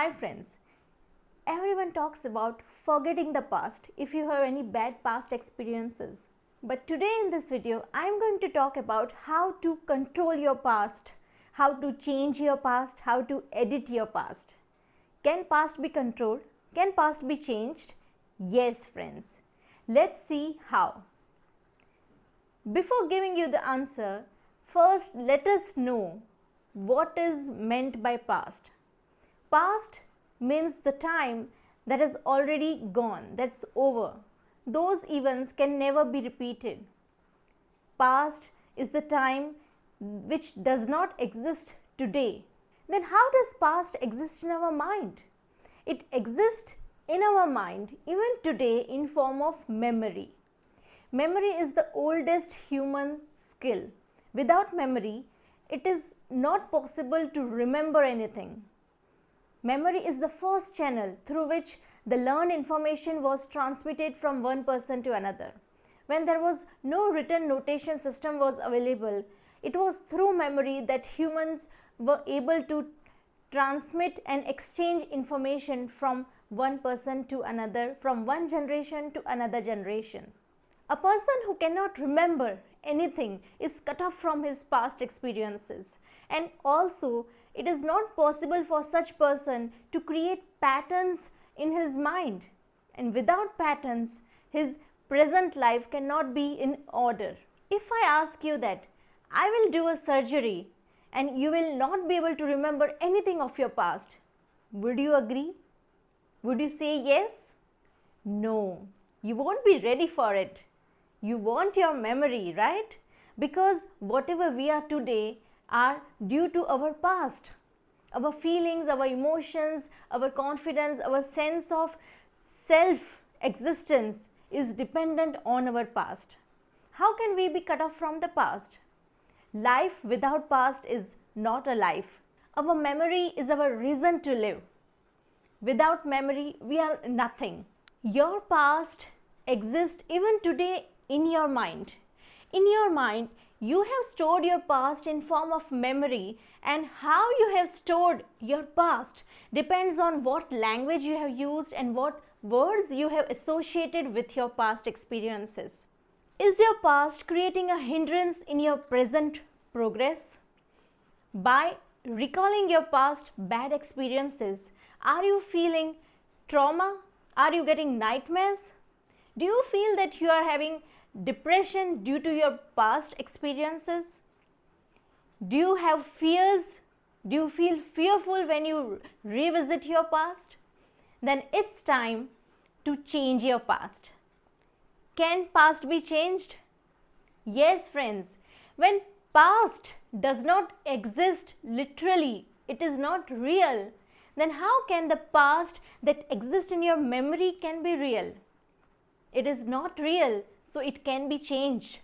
Hi friends, everyone talks about forgetting the past if you have any bad past experiences. But today in this video, I am going to talk about how to control your past, how to change your past, how to edit your past. Can past be controlled? Can past be changed? Yes friends. Let's see how. Before giving you the answer, first let us know what is meant by past. Past means the time that is already gone, that's over. Those events can never be repeated. Past is the time which does not exist today. Then how does past exist in our mind? It exists in our mind even today in form of memory. Memory is the oldest human skill. Without memory, it is not possible to remember anything. Memory is the first channel through which the learned information was transmitted from one person to another. When there was no written notation system was available, it was through memory that humans were able to transmit and exchange information from one person to another, from one generation to another generation. A person who cannot remember anything is cut off from his past experiences, and also it is not possible for such person to create patterns in his mind, and without patterns his present life cannot be in order. If I ask you that I will do a surgery and you will not be able to remember anything of your past, would you agree? Would you say yes? No, you won't be ready for it. You want your memory, right? Because whatever we are today are due to our past. Our feelings, our emotions, our confidence, our sense of self-existence is dependent on our past. How can we be cut off from the past? Life without past is not a life. Our memory is our reason to live. Without memory, we are nothing. Your past exists even today in your mind. In your mind, you have stored your past in form of memory, and how you have stored your past depends on what language you have used and what words you have associated with your past experiences. Is your past creating a hindrance in your present progress? By recalling your past bad experiences, are you feeling trauma? Are you getting nightmares? Do you feel that you are having depression due to your past experiences? Do you have fears? Do you feel fearful when you revisit your past? Then it's time to change your past. Can past be changed? Yes, friends. When past does not exist literally, it is not real, then how can the past that exists in your memory can be real? It is not real, so it can be changed.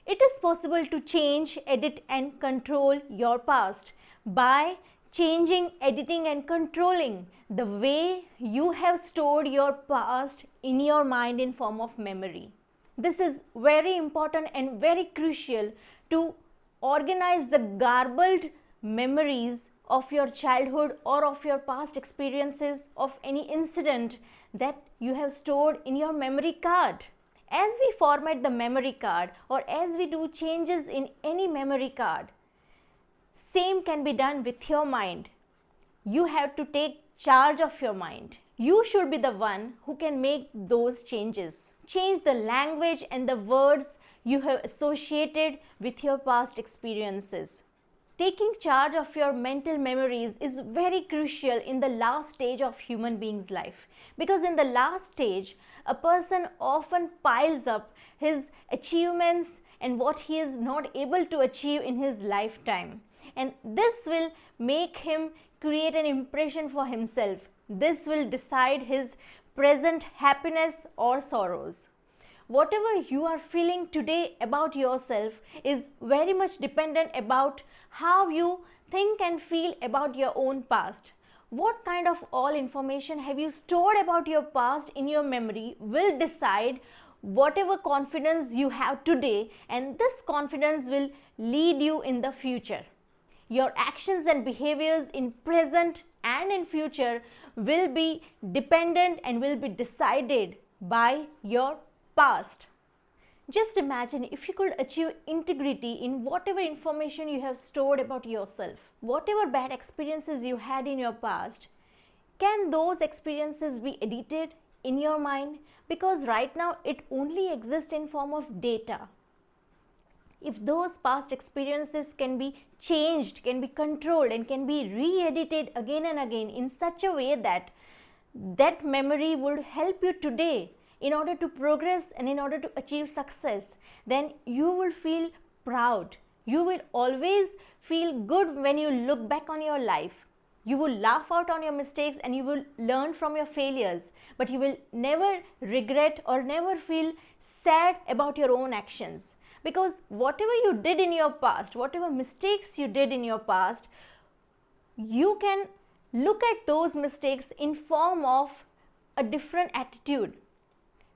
It is possible to change, edit and control your past by changing, editing and controlling the way you have stored your past in your mind in form of memory. This is very important and very crucial to organize the garbled memories of your childhood or of your past experiences of any incident that you have stored in your memory card. As we format the memory card or as we do changes in any memory card, same can be done with your mind. You have to take charge of your mind. You should be the one who can make those changes. Change the language and the words you have associated with your past experiences. Taking charge of your mental memories is very crucial in the last stage of human being's life, because in the last stage a person often piles up his achievements and what he is not able to achieve in his lifetime, and this will make him create an impression for himself. This will decide his present happiness or sorrows. Whatever you are feeling today about yourself is very much dependent about how you think and feel about your own past. What kind of all information have you stored about your past in your memory will decide whatever confidence you have today, and this confidence will lead you in the future. Your actions and behaviors in present and in future will be dependent and will be decided by your past. Just imagine if you could achieve integrity in whatever information you have stored about yourself. Whatever bad experiences you had in your past, can those experiences be edited in your mind? Because right now it only exists in form of data. If those past experiences can be changed, can be controlled, and can be re-edited again and again in such a way that that memory would help you today in order to progress and in order to achieve success, then you will feel proud. You will always feel good when you look back on your life. You will laugh out on your mistakes and you will learn from your failures, but you will never regret or never feel sad about your own actions. Because whatever you did in your past, whatever mistakes you did in your past, you can look at those mistakes in form of a different attitude.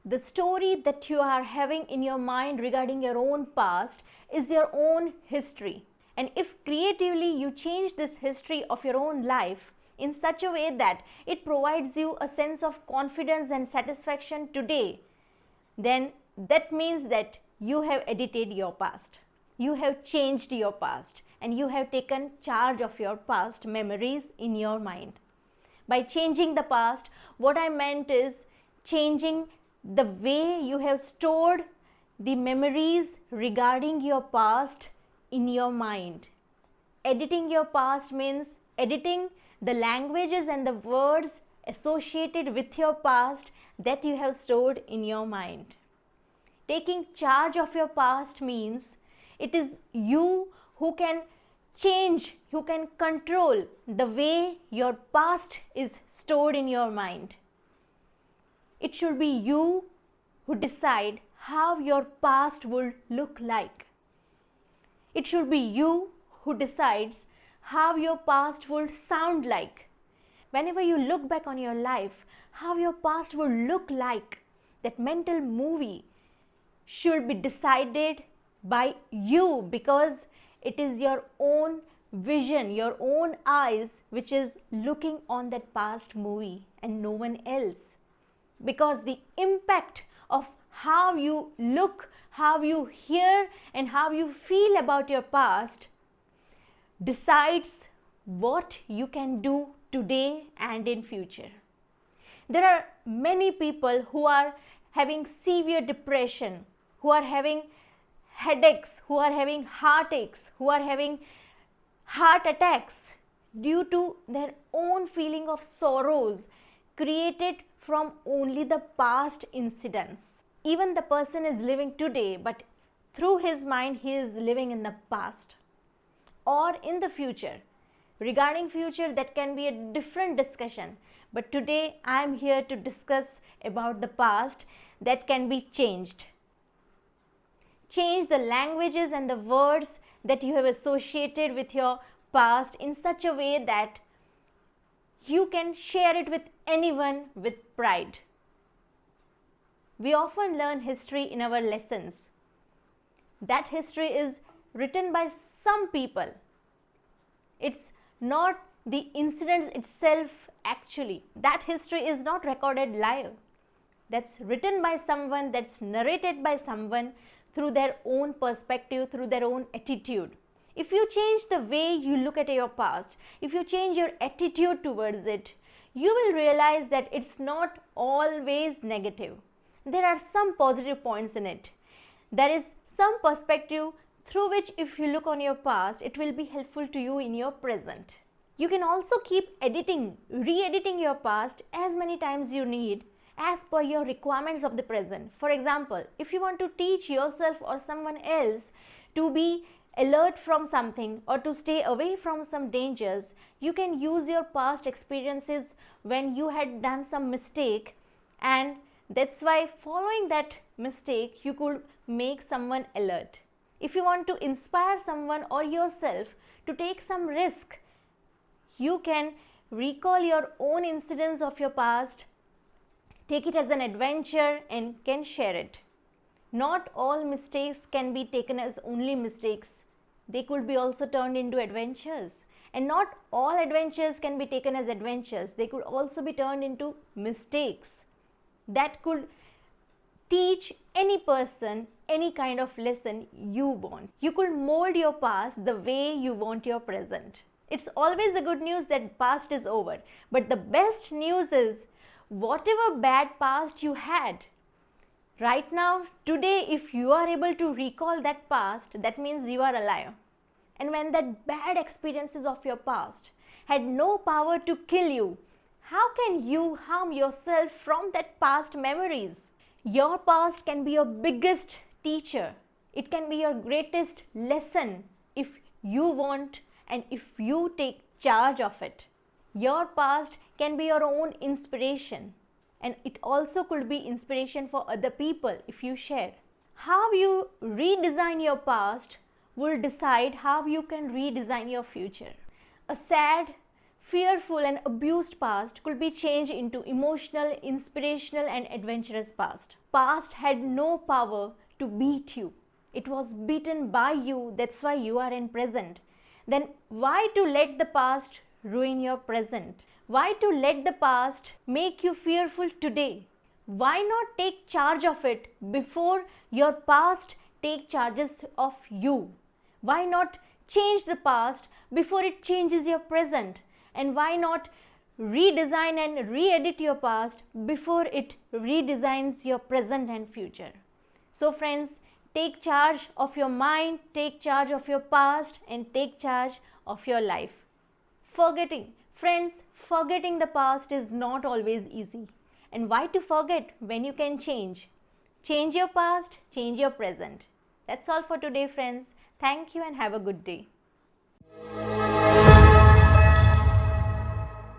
The story that you are having in your mind regarding your own past is your own history. And if creatively you change this history of your own life in such a way that it provides you a sense of confidence and satisfaction today, then that means that you have edited your past. You have changed your past and you have taken charge of your past memories in your mind. By changing the past, what I meant is changing the way you have stored the memories regarding your past in your mind. Editing your past means editing the languages and the words associated with your past that you have stored in your mind. Taking charge of your past means it is you who can change, who can control the way your past is stored in your mind. It should be you who decide how your past will look like. It should be you who decides how your past will sound like. Whenever you look back on your life, how your past will look like, that mental movie should be decided by you, because it is your own vision, your own eyes which is looking on that past movie and no one else. Because the impact of how you look, how you hear and how you feel about your past decides what you can do today and in future. There are many people who are having severe depression, who are having headaches, who are having heartaches, who are having heart attacks due to their own feeling of sorrows created from only the past incidents. Even the person is living today, but through his mind he is living in the past or in the future. Regarding future, that can be a different discussion, but today I am here to discuss about the past that can be changed. Change the languages and the words that you have associated with your past in such a way that you can share it with anyone with pride. We often learn history in our lessons. That history is written by some people. It's not the incidents itself actually. That history is not recorded live. That's written by someone, that's narrated by someone through their own perspective, through their own attitude. If you change the way you look at your past, if you change your attitude towards it, you will realize that it's not always negative. There are some positive points in it. There is some perspective through which if you look on your past, it will be helpful to you in your present. You can also keep editing, re-editing your past as many times you need as per your requirements of the present. For example, if you want to teach yourself or someone else to be alert from something or to stay away from some dangers, you can use your past experiences when you had done some mistake, and that's why following that mistake you could make someone alert. If you want to inspire someone or yourself to take some risk, you can recall your own incidents of your past, take it as an adventure and can share it. Not all mistakes can be taken as only mistakes. They could be also turned into adventures. And not all adventures can be taken as adventures. They could also be turned into mistakes that could teach any person any kind of lesson you want. You could mold your past the way you want your present. It's always a good news that past is over. But the best news is whatever bad past you had, right now, today, if you are able to recall that past, that means you are alive. And when that bad experiences of your past had no power to kill you, how can you harm yourself from that past memories? Your past can be your biggest teacher. It can be your greatest lesson if you want and if you take charge of it. Your past can be your own inspiration, and it also could be inspiration for other people if you share. How you redesign your past will decide how you can redesign your future. A sad, fearful and abused past could be changed into emotional, inspirational and adventurous past. Past had no power to beat you. It was beaten by you, that's why you are in present. Then why to let the past ruin your present? Why to let the past make you fearful today? Why not take charge of it before your past take charges of you? Why not change the past before it changes your present? And why not redesign and re-edit your past before it redesigns your present and future? So friends, take charge of your mind, take charge of your past and take charge of your life. Forgetting the past is not always easy. And why to forget when you can change? Change your past, change your present. That's all for today, friends. Thank you and have a good day.